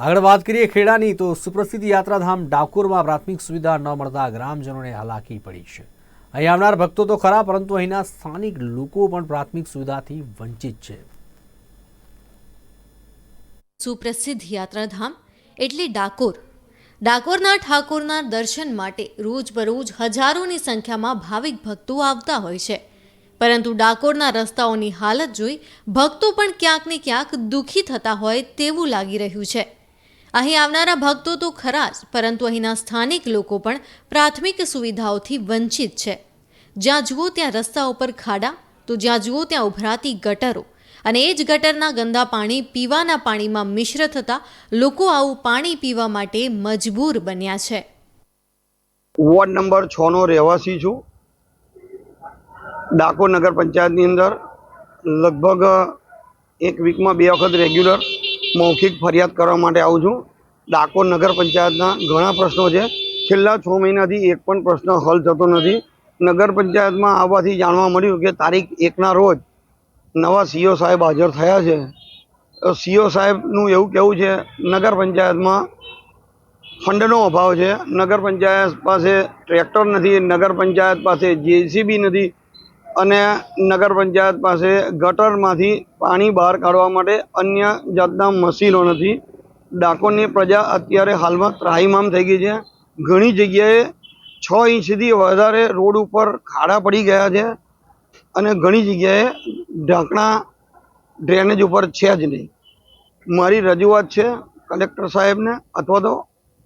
આગળ વાત કરીએ ખેડાની તો સુપ્રસિદ્ધ યાત્રાધામ ડાકોરમાં પ્રાથમિક સુવિધા ન મળતા ગ્રામજનોને હાલાકી પડી છે। અહીં આવનાર ભક્તો તો ખરા, પરંતુ અહીંના સ્થાનિક લોકો પણ પ્રાથમિક સુવિધાથી વંચિત છે। સુપ્રસિદ્ધ યાત્રાધામ એટલે ડાકોરના ઠાકોરના દર્શન માટે રોજબરોજ હજારોની સંખ્યામાં ભાવિક ભક્તો આવતા હોય છે, પરંતુ ડાકોરના રસ્તાઓની હાલત જોઈ ભક્તો પણ ક્યાંક ને ક્યાંક દુઃખી થતા હોય તેવું લાગી રહ્યું છે। અહીં આવનારા ભક્તો તો ખરા જ, પરંતુ અહીંના સ્થાનિક લોકો પણ પ્રાથમિક સુવિધાઓથી વંચિત છે। જ્યાં જુઓ ત્યાં રસ્તા ઉપર ખાડા, તો જ્યાં જુઓ ત્યાં ઉભરાતી ગટરો, અને એ જ ગટરના ગંદા પાણી પીવાના પાણીમાં મિશ્ર થતા લોકો આવું પાણી પીવા માટે મજબૂર બન્યા છે। વોર્ડ નંબર 6 નો રહેવાસી છું। ડાકોર નગર પંચાયતની અંદર લગભગ એક વીકમાં 2 વખત રેગ્યુલર મૌખિક ફરિયાદ કરવા માટે આવું છું। ડાકોર નગર પંચાયતના ઘણા પ્રશ્નો છે, છેલ્લા 6 મહિનાથી એક પણ પ્રશ્ન હલ થતો નથી। નગર પંચાયતમાં આવવાથી જાણવા મળ્યું કે તારીખ 1ના રોજ નવા સીઓ સાહેબ હાજર થયા છે। સીઓ સાહેબનું એવું કહેવું છે નગર પંચાયતમાં ફંડનો અભાવ છે, નગર પંચાયત પાસે ટ્રેક્ટર નથી, નગર પંચાયત પાસે જેસીબી નથી, અને નગર પંચાયત પાસે ગટરમાંથી પાણી બહાર કાઢવા માટે અન્ય જાતના મશીનો નથી। ડાકોરની પ્રજા અત્યારે હાલમાં ત્રાહિમામ થઈ ગઈ છે। ઘણી જગ્યાએ 6 ઇંચથી વધારે રોડ ઉપર ખાડા પડી ગયા છે, અને ઘણી જગ્યાએ ઢાંકણા ડ્રેનેજ ઉપર છે જ નહીં। મારી રજૂઆત છે કલેક્ટર સાહેબને અથવા તો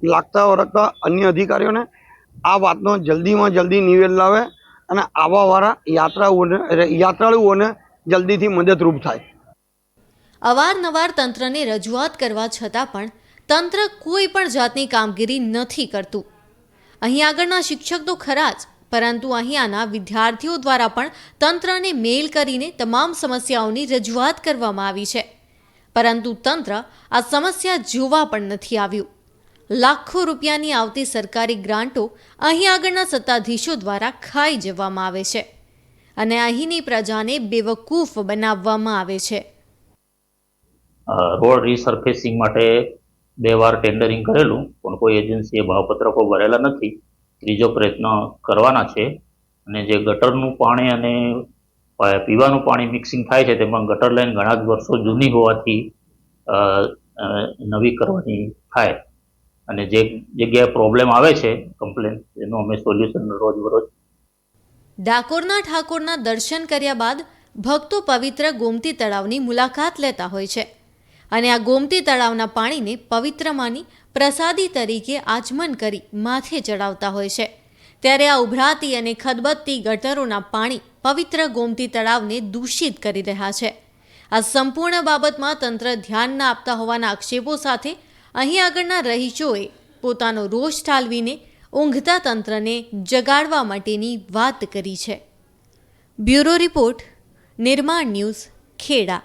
લાગતા વળગતા અન્ય અધિકારીઓને આ વાતનો જલ્દીમાં જલ્દી નિવેદ લાવે અને આવાવાળા યાત્રાળુઓને જલ્દીથી મદદરૂપ થાય। અવારનવાર તંત્રને રજૂઆત કરવા છતાં પણ તંત્ર કોઈ પણ જાતની કામગીરી નથી કરતું। અહીં આગળના શિક્ષક તો ખરા જ, પરંતુ અહીંયાના વિદ્યાર્થીઓ દ્વારા પણ તંત્રને મેલ કરીને તમામ સમસ્યાઓની રજૂઆત કરવામાં આવી છે, પરંતુ તંત્ર આ સમસ્યા જોવા પણ નથી આવ્યું। લાખો રૂપિયાની આવતી સરકારી ગ્રાન્ટો અહીં આગળના સત્તાધીશો દ્વારા ખાઈ જવામાં આવે છે, અને અહીંની પ્રજાને બેવકૂફ બનાવવામાં આવે છે। રોડ રીસર્ફેસિંગ માટે 2 વાર ટેન્ડરિંગ કરેલું, પણ કોઈ એજન્સીએ ભાવપત્રકો ભરેલા નથી। ત્રીજો પ્રયત્ન કરવાના છે, અને જે ગટરનું પાણી અને પીવાનું પાણી મિક્સિંગ થાય છે તેમાં ગટર લાઈન ઘણા જ વર્ષો જૂની હોવાથી નવી કરવાની થાય, અને જે જગ્યાએ પ્રોબ્લેમ આવે છે કમ્પ્લેન, એનું અમે સોલ્યુશન રોજબરોજ। ડાકોરના ઠાકોરના દર્શન કર્યા બાદ ભક્તો પવિત્ર ગોમતી તળાવની મુલાકાત લેતા હોય છે, અને આ ગોમતી તળાવના પાણીને પવિત્ર માની પ્રસાદી તરીકે આચમન કરી માથે ચડાવતા હોય છે। ત્યારે આ ઉભરાતી અને ખદબદતી ગટરોના પાણી પવિત્ર ગોમતી તળાવને દૂષિત કરી રહ્યા છે। આ સંપૂર્ણ બાબતમાં તંત્ર ધ્યાન ન આપતા હોવાના આક્ષેપો સાથે અહીં આગળના રહીશોએ પોતાનો રોષ ઠાલવીને ઊંઘતા તંત્રને જગાડવા માટેની વાત કરી છે। બ્યુરો રિપોર્ટ, નિર્માણ ન્યૂઝ, ખેડા।